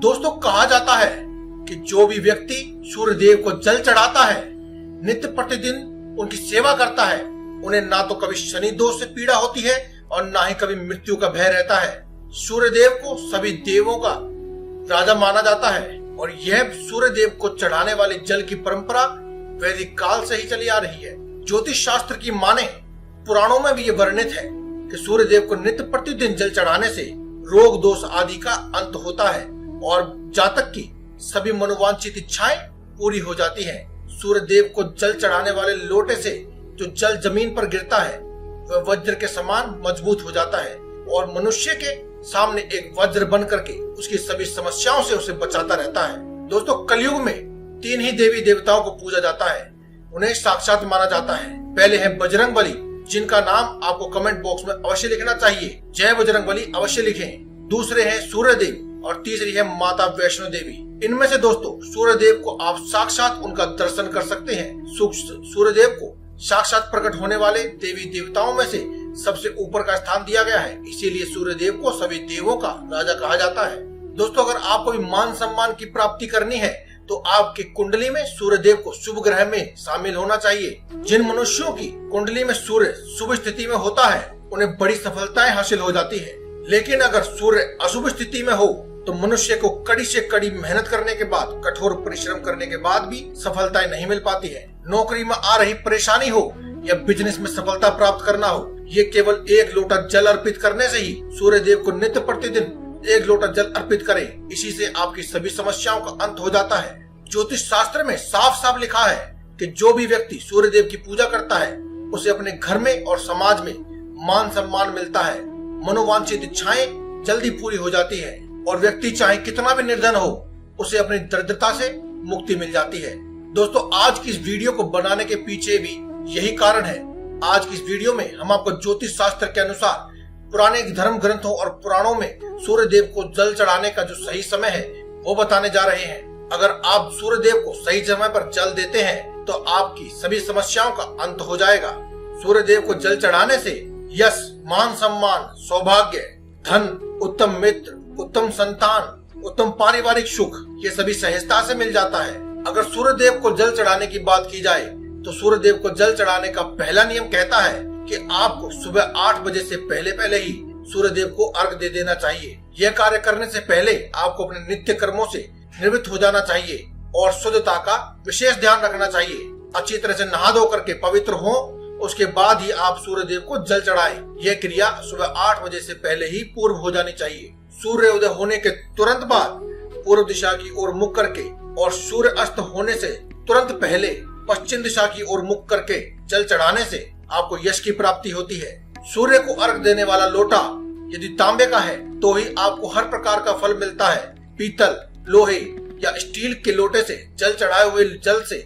दोस्तों कहा जाता है कि जो भी व्यक्ति सूर्य देव को जल चढ़ाता है, नित्य प्रतिदिन उनकी सेवा करता है, उन्हें ना तो कभी शनि दोष से पीड़ा होती है और ना ही कभी मृत्यु का भय रहता है। सूर्य देव को सभी देवों का राजा माना जाता है और यह सूर्य देव को चढ़ाने वाले जल की परंपरा वैदिक काल से ही चली आ रही है। ज्योतिष शास्त्र की माने पुराणों में भी ये वर्णित है कि सूर्य देव को नित्य प्रतिदिन जल चढ़ाने से रोग दोष आदि का अंत होता है और जातक की सभी मनोवांछित इच्छाएं पूरी हो जाती हैं। सूर्य देव को जल चढ़ाने वाले लोटे से जो जल जमीन पर गिरता है वह वज्र के समान मजबूत हो जाता है और मनुष्य के सामने एक वज्र बन करके उसकी सभी समस्याओं से उसे बचाता रहता है। दोस्तों कलयुग में 3 ही देवी देवताओं को पूजा जाता है, उन्हें साक्षात माना जाता है। पहले है बजरंगबली, जिनका नाम आपको कमेंट बॉक्स में अवश्य लिखना चाहिए, जय बजरंगबली अवश्य लिखें। दूसरे हैं सूर्य देव और तीसरी है माता वैष्णो देवी। इनमें से दोस्तों सूर्य देव को आप साक्षात उनका दर्शन कर सकते हैं। सूर्य देव को साक्षात प्रकट होने वाले देवी देवताओं में से सबसे ऊपर का स्थान दिया गया है, इसीलिए सूर्य देव को सभी देवों का राजा कहा जाता है। दोस्तों अगर आपको भी मान सम्मान की प्राप्ति करनी है तो आपकी कुंडली में सूर्य देव को शुभ ग्रह में शामिल होना चाहिए। जिन मनुष्यों की कुंडली में सूर्य शुभ स्थिति में होता है उन्हें बड़ी सफलताएं हासिल हो जाती है, लेकिन अगर सूर्य अशुभ स्थिति में हो तो मनुष्य को कड़ी से कड़ी मेहनत करने के बाद, कठोर परिश्रम करने के बाद भी सफलताएं नहीं मिल पाती है। नौकरी में आ रही परेशानी हो या बिजनेस में सफलता प्राप्त करना हो, ये केवल 1 लोटा जल अर्पित करने से ही सूर्य देव को नित्य प्रतिदिन 1 लोटा जल अर्पित करें, इसी से आपकी सभी समस्याओं का अंत हो जाता है। ज्योतिष शास्त्र में साफ साफ लिखा है कि जो भी व्यक्ति सूर्य देव की पूजा करता है उसे अपने घर में और समाज में मान सम्मान मिलता है, मनोवांछित इच्छाएं जल्दी पूरी हो जाती है और व्यक्ति चाहे कितना भी निर्धन हो उसे अपनी दरिद्रता से मुक्ति मिल जाती है। दोस्तों आज की इस वीडियो को बनाने के पीछे भी यही कारण है। आज की इस वीडियो में हम आपको ज्योतिष शास्त्र के अनुसार पुराने धर्म ग्रंथों और पुराणों में सूर्य देव को जल चढ़ाने का जो सही समय है वो बताने जा रहे हैं। अगर आप सूर्य देव को सही समय पर जल देते हैं तो आपकी सभी समस्याओं का अंत हो जाएगा। सूर्य देव को जल चढ़ाने से यश, मान सम्मान, सौभाग्य, धन, उत्तम मित्र, उत्तम संतान, उत्तम पारिवारिक सुख ये सभी सहजता से मिल जाता है। अगर सूर्य देव को जल चढ़ाने की बात की जाए तो सूर्य देव को जल चढ़ाने का पहला नियम कहता है कि आपको सुबह 8 बजे से पहले ही सूर्य देव को अर्घ दे देना चाहिए। यह कार्य करने से पहले आपको अपने नित्य कर्मों से निवृत्त हो जाना चाहिए और शुद्धता का विशेष ध्यान रखना चाहिए। अच्छी तरह से नहा धो करके पवित्र हो, उसके बाद ही आप सूर्य देव को जल चढ़ाएं। यह क्रिया सुबह 8 बजे से पहले ही पूर्व हो जानी चाहिए। सूर्य उदय होने के तुरंत बाद पूर्व दिशा की ओर मुख करके और सूर्य अस्त होने से तुरंत पहले पश्चिम दिशा की ओर मुख करके जल चढ़ाने से आपको यश की प्राप्ति होती है। सूर्य को अर्घ देने वाला लोटा यदि तांबे का है तो ही आपको हर प्रकार का फल मिलता है। पीतल, लोहे या स्टील के लोटे से जल चढ़ाए हुए जल से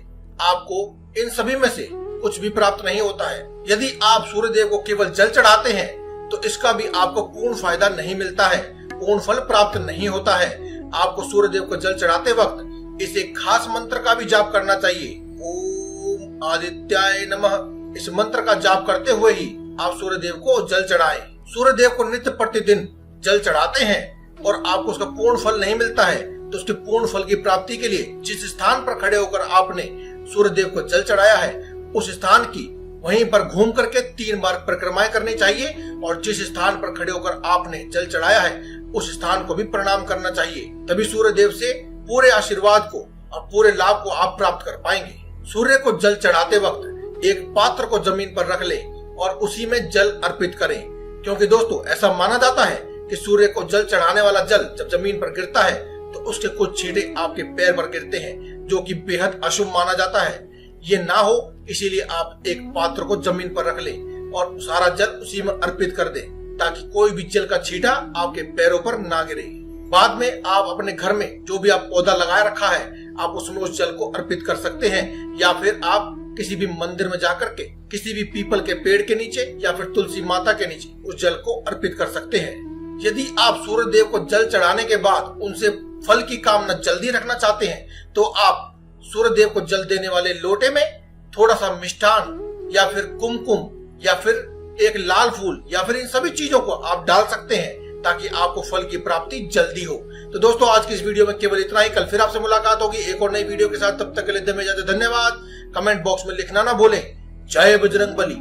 आपको इन सभी में से कुछ भी प्राप्त नहीं होता है। यदि आप सूर्य देव को केवल जल चढ़ाते हैं तो इसका भी आपको पूर्ण फायदा नहीं मिलता है, पूर्ण फल प्राप्त नहीं होता है। आपको सूर्य देव को जल चढ़ाते वक्त इस एक खास मंत्र का भी जाप करना चाहिए, ओम आदित्याय नमः। इस मंत्र का जाप करते हुए ही आप सूर्य देव को जल चढ़ाएं। सूर्य देव को नित्य प्रतिदिन जल चढ़ाते हैं और आपको उसका पूर्ण फल नहीं मिलता है तो उसके पूर्ण फल की प्राप्ति के लिए जिस स्थान पर खड़े होकर आपने सूर्य देव को जल चढ़ाया है उस स्थान की वहीं पर घूम करके 3 बार परिक्रमाएं करनी चाहिए और जिस स्थान पर खड़े होकर आपने जल चढ़ाया है उस स्थान को भी प्रणाम करना चाहिए। तभी सूर्य देव से पूरे आशीर्वाद को और पूरे लाभ को आप प्राप्त कर पाएंगे। सूर्य को जल चढ़ाते वक्त एक पात्र को जमीन पर रख लें और उसी में जल अर्पित करें, क्योंकि दोस्तों ऐसा माना जाता है कि सूर्य को जल चढ़ाने वाला जल जब जमीन पर गिरता है तो उसके कुछ छींटे आपके पैर पर गिरते हैं, जो कि बेहद अशुभ माना जाता है। ये ना हो इसीलिए आप एक पात्र को जमीन पर रख लें और सारा जल उसी में अर्पित कर दें ताकि कोई भी जल का छींटा आपके पैरों पर ना गिरे। बाद में आप अपने घर में जो भी आप पौधा लगाए रखा है आप उसमें उस जल को अर्पित कर सकते हैं, या फिर आप किसी भी मंदिर में जाकर के किसी भी पीपल के पेड़ के नीचे या फिर तुलसी माता के नीचे उस जल को अर्पित कर सकते हैं। यदि आप सूर्य देव को जल चढ़ाने के बाद उनसे फल की कामना जल्दी रखना चाहते हैं तो आप सूर्य देव को जल देने वाले लोटे में थोड़ा सा मिष्ठान या फिर कुमकुम या फिर एक लाल फूल या फिर इन सभी चीजों को आप डाल सकते हैं ताकि आपको फल की प्राप्ति जल्दी हो। तो दोस्तों आज की इस वीडियो में केवल इतना ही। कल फिर आपसे मुलाकात होगी एक और नई वीडियो के साथ। तब तक के लिए धन्यवाद। कमेंट बॉक्स में लिखना ना भूलें। जय बजरंग बली।